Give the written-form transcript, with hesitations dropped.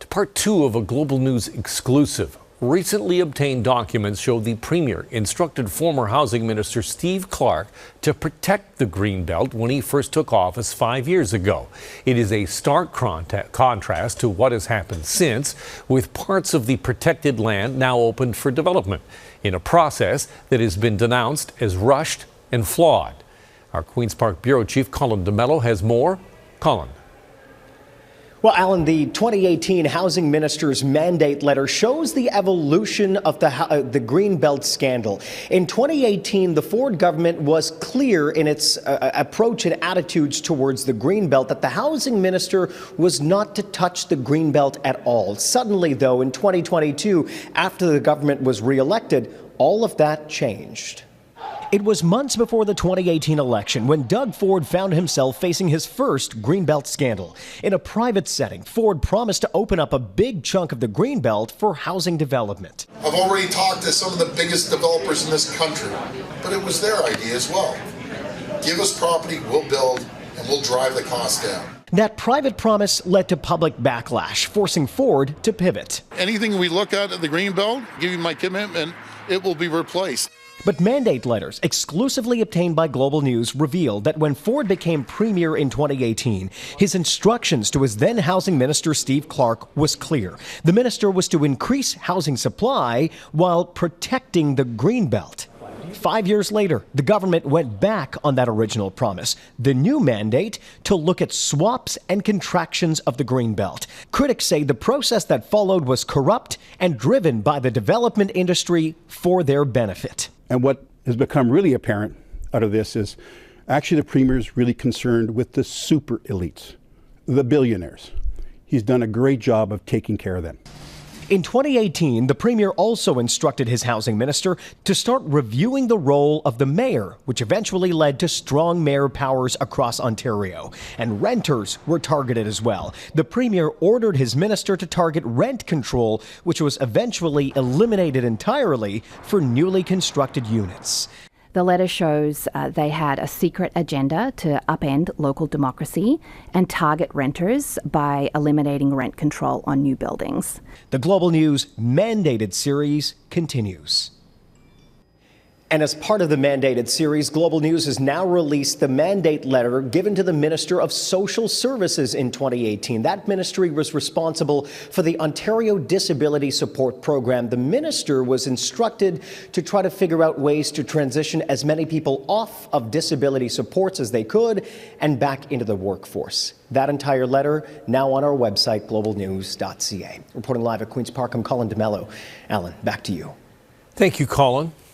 Part two of a Global News exclusive. Recently obtained documents show the Premier instructed former Housing Minister Steve Clark to protect the Greenbelt when he first took office 5 years ago. It is a stark contrast to what has happened since, with parts of the protected land now opened for development, in a process that has been denounced as rushed and flawed. Our Queen's Park Bureau Chief Colin has more. Colin. Well, Alan, the 2018 Housing Minister's mandate letter shows the evolution of the Greenbelt scandal. In 2018, the Ford government was clear in its approach and attitudes towards the Greenbelt that the housing minister was not to touch the Greenbelt at all. Suddenly, though, in 2022, after the government was re-elected, all of that changed. It was months before the 2018 election when Doug Ford found himself facing his first Greenbelt scandal. In a private setting, Ford promised to open up a big chunk of the Greenbelt for housing development. I've already talked to some of the biggest developers in this country, but it was their idea as well. Give us property, we'll build, and we'll drive the cost down. That private promise led to public backlash, forcing Ford to pivot. Anything we look at the Greenbelt, give you my commitment, it will be replaced. But mandate letters exclusively obtained by Global News revealed that when Ford became Premier in 2018, his instructions to his then Housing Minister Steve Clark was clear. The minister was to increase housing supply while protecting the Greenbelt. 5 years later, the government went back on that original promise. The new mandate to look at swaps and contractions of the Greenbelt. Critics say the process that followed was corrupt and driven by the development industry for their benefit. And what has become really apparent out of this is actually the Premier is really concerned with the super elites, the billionaires. He's done a great job of taking care of them. In 2018, the Premier also instructed his housing minister to start reviewing the role of the mayor, which eventually led to strong mayor powers across Ontario. And renters were targeted as well. The Premier ordered his minister to target rent control, which was eventually eliminated entirely for newly constructed units. The letter shows they had a secret agenda to upend local democracy and target renters by eliminating rent control on new buildings. The Global News mandated series continues. And as part of the mandated series, Global News has now released the mandate letter given to the Minister of Social Services in 2018. That ministry was responsible for the Ontario Disability Support Program. The minister was instructed to try to figure out ways to transition as many people off of disability supports as they could and back into the workforce. That entire letter now on our website, globalnews.ca. Reporting live at Queen's Park, I'm Colin. Alan, back to you. Thank you, Colin.